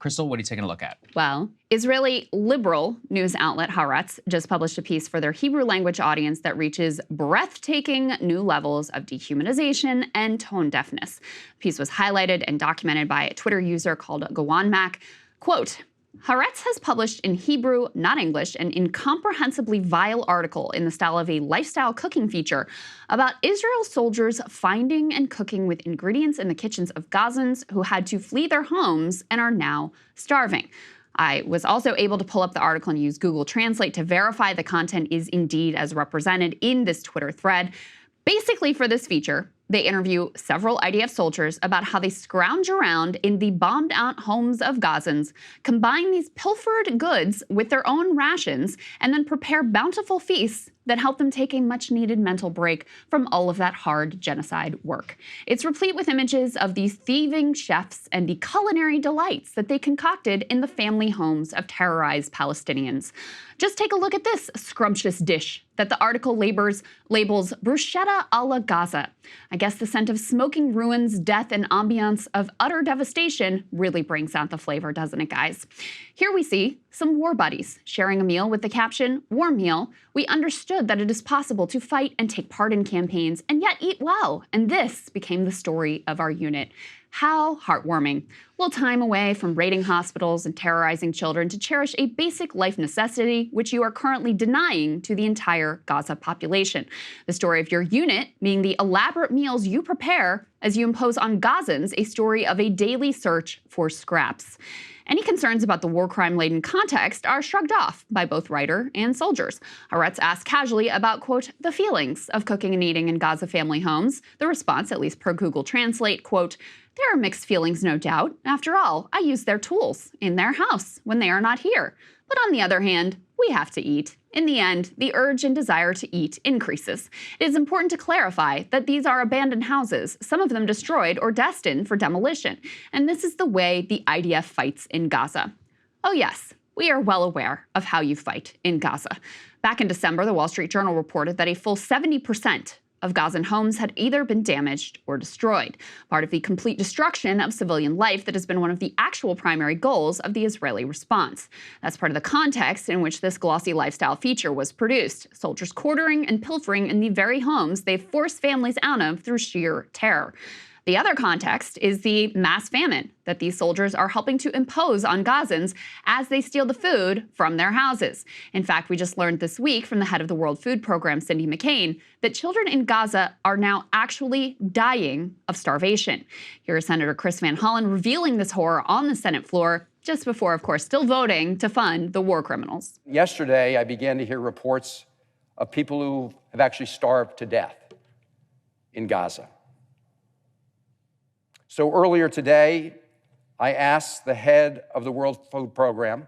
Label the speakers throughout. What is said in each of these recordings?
Speaker 1: Krystal, what are you taking a look at?
Speaker 2: Well, Israeli liberal news outlet Haaretz just published a piece for their Hebrew language audience that reaches breathtaking new levels of dehumanization and tone deafness. The piece was highlighted and documented by a Twitter user called Gawanmac. Quote, Haaretz has published in Hebrew, not English, an incomprehensibly vile article in the style of a lifestyle cooking feature about Israel soldiers finding and cooking with ingredients in the kitchens of Gazans who had to flee their homes and are now starving. I was also able to pull up the article and use Google Translate to verify the content is indeed as represented in this Twitter thread. Basically, for this feature, they interview several IDF soldiers about how they scrounge around in the bombed-out homes of Gazans, combine these pilfered goods with their own rations, and then prepare bountiful feasts that help them take a much-needed mental break from all of that hard genocide work. It's replete with images of these thieving chefs and the culinary delights that they concocted in the family homes of terrorized Palestinians. Just take a look at this scrumptious dish that the article labels bruschetta a la Gaza. I guess the scent of smoking ruins, death, and ambiance of utter devastation really brings out the flavor, doesn't it, guys? Here we see some war buddies sharing a meal with the caption, "War meal." We understood that it is possible to fight and take part in campaigns and yet eat well, and this became the story of our unit. How heartwarming. A little time away from raiding hospitals and terrorizing children to cherish a basic life necessity, which you are currently denying to the entire Gaza population. The story of your unit being the elaborate meals you prepare as you impose on Gazans a story of a daily search for scraps. Any concerns about the war crime-laden context are shrugged off by both writer and soldiers. Haaretz asked casually about, quote, the feelings of cooking and eating in Gaza family homes. The response, at least per Google Translate, quote, there are mixed feelings, no doubt. After all, I use their tools in their house when they are not here. But on the other hand, we have to eat. In the end, the urge and desire to eat increases. It is important to clarify that these are abandoned houses, some of them destroyed or destined for demolition. And this is the way the IDF fights in Gaza. Oh yes, we are well aware of how you fight in Gaza. Back in December, the Wall Street Journal reported that a full 70% of Gazan homes had either been damaged or destroyed, part of the complete destruction of civilian life that has been one of the actual primary goals of the Israeli response. That's part of the context in which this glossy lifestyle feature was produced, soldiers quartering and pilfering in the very homes they've forced families out of through sheer terror. The other context is the mass famine that these soldiers are helping to impose on Gazans as they steal the food from their houses. In fact, we just learned this week from the head of the World Food Program, Cindy McCain, that children in Gaza are now actually dying of starvation. Here is Senator Chris Van Hollen revealing this horror on the Senate floor, just before, of course, still voting to fund the war criminals.
Speaker 3: Yesterday, I began to hear reports of people who have actually starved to death in Gaza. So earlier today, I asked the head of the World Food Program,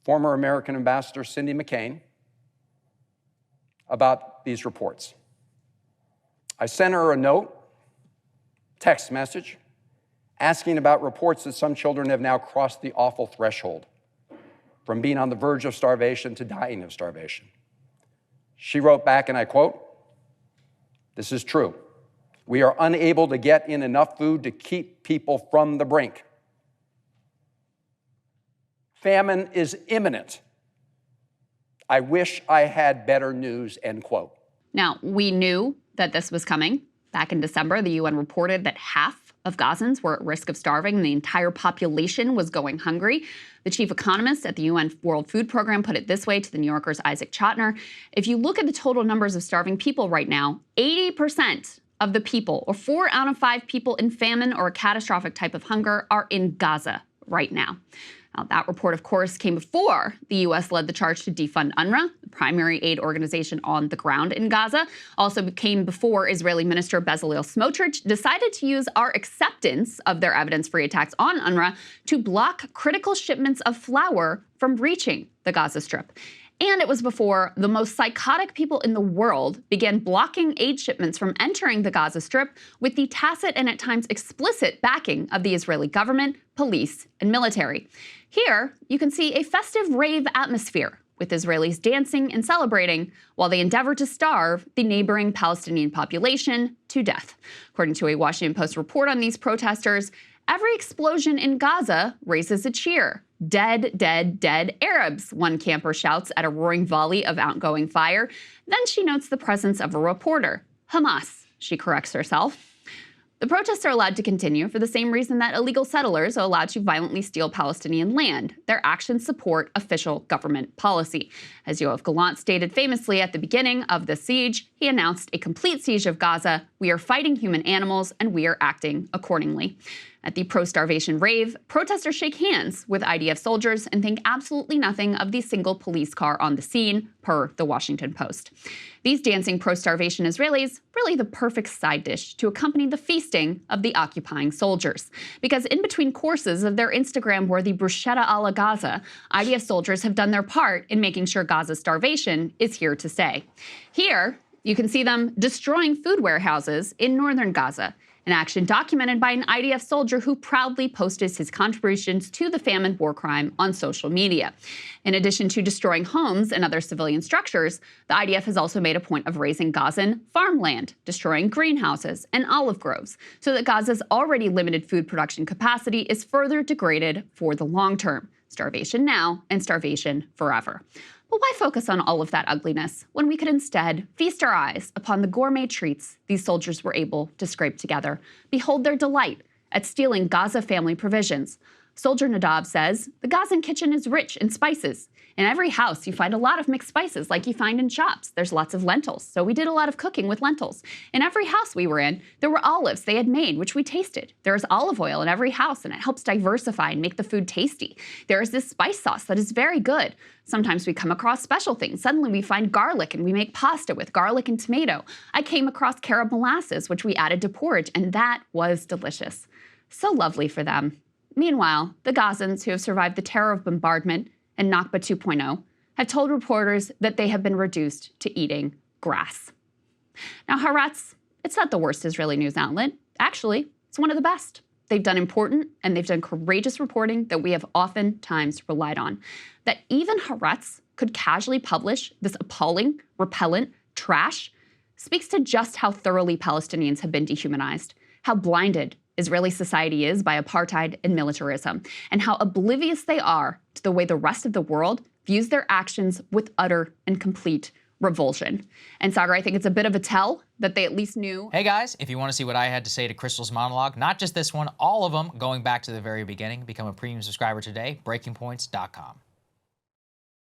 Speaker 3: former American Ambassador Cindy McCain, about these reports. I sent her a note, text message, asking about reports that some children have now crossed the awful threshold from being on the verge of starvation to dying of starvation. She wrote back, and I quote, "This is true. We are unable to get in enough food to keep people from the brink. Famine is imminent. I wish I had better news," end quote.
Speaker 2: Now, we knew that this was coming. Back in December, the UN reported that half of Gazans were at risk of starving and the entire population was going hungry. The chief economist at the UN World Food Program put it this way to the New Yorker's Isaac Chotiner: if you look at the total numbers of starving people right now, 80% of the people, or 4 out of 5 people in famine or a catastrophic type of hunger, are in Gaza right now. Now, that report, of course, came before the U.S. led the charge to defund UNRWA, the primary aid organization on the ground in Gaza. Also came before Israeli Minister Bezalel Smotrich decided to use our acceptance of their evidence-free attacks on UNRWA to block critical shipments of flour from reaching the Gaza Strip. And it was before the most psychotic people in the world began blocking aid shipments from entering the Gaza Strip with the tacit and at times explicit backing of the Israeli government, police, and military. Here, you can see a festive rave atmosphere with Israelis dancing and celebrating while they endeavor to starve the neighboring Palestinian population to death. According to a Washington Post report on these protesters, Every explosion in Gaza raises a cheer. Dead, dead, dead Arabs, one camper shouts at a roaring volley of outgoing fire. Then she notes the presence of a reporter. Hamas, she corrects herself. The protests are allowed to continue for the same reason that illegal settlers are allowed to violently steal Palestinian land. Their actions support official government policy. As Yoav Gallant stated famously at the beginning of the siege, he announced a complete siege of Gaza. We are fighting human animals, and we are acting accordingly. At the pro-starvation rave, protesters shake hands with IDF soldiers and think absolutely nothing of the single police car on the scene, per the Washington Post. These dancing pro-starvation Israelis, really the perfect side dish to accompany the feasting of the occupying soldiers. Because in between courses of their Instagram-worthy bruschetta a la Gaza, IDF soldiers have done their part in making sure Gaza's starvation is here to stay. Here, you can see them destroying food warehouses in northern Gaza, an action documented by an IDF soldier who proudly posted his contributions to the famine war crime on social media. In addition to destroying homes and other civilian structures, the IDF has also made a point of razing Gazan farmland, destroying greenhouses and olive groves, so that Gaza's already limited food production capacity is further degraded for the long term. Starvation now and starvation forever. But why focus on all of that ugliness when we could instead feast our eyes upon the gourmet treats these soldiers were able to scrape together? Behold their delight at stealing Gaza family provisions. Soldier Nadav says, the Gazan kitchen is rich in spices. In every house, you find a lot of mixed spices like you find in shops. There's lots of lentils, so we did a lot of cooking with lentils. In every house we were in, there were olives they had made, which we tasted. There is olive oil in every house, and it helps diversify and make the food tasty. There is this spice sauce that is very good. Sometimes we come across special things. Suddenly we find garlic, and we make pasta with garlic and tomato. I came across carob molasses, which we added to porridge, and that was delicious. So lovely for them. Meanwhile, the Gazans, who have survived the terror of bombardment and Nakba 2.0, have told reporters that they have been reduced to eating grass. Now, Haaretz, it's not the worst Israeli news outlet. Actually, it's one of the best. They've done important and they've done courageous reporting that we have oftentimes relied on. That even Haaretz could casually publish this appalling, repellent trash speaks to just how thoroughly Palestinians have been dehumanized, how blinded Israeli society is by apartheid and militarism, and how oblivious they are to the way the rest of the world views their actions with utter and complete revulsion. And Saagar, I think it's a bit of a tell that they at least knew.
Speaker 1: Hey guys, if you want to see what I had to say to Krystal's monologue, not just this one, all of them, going back to the very beginning, become a premium subscriber today, breakingpoints.com.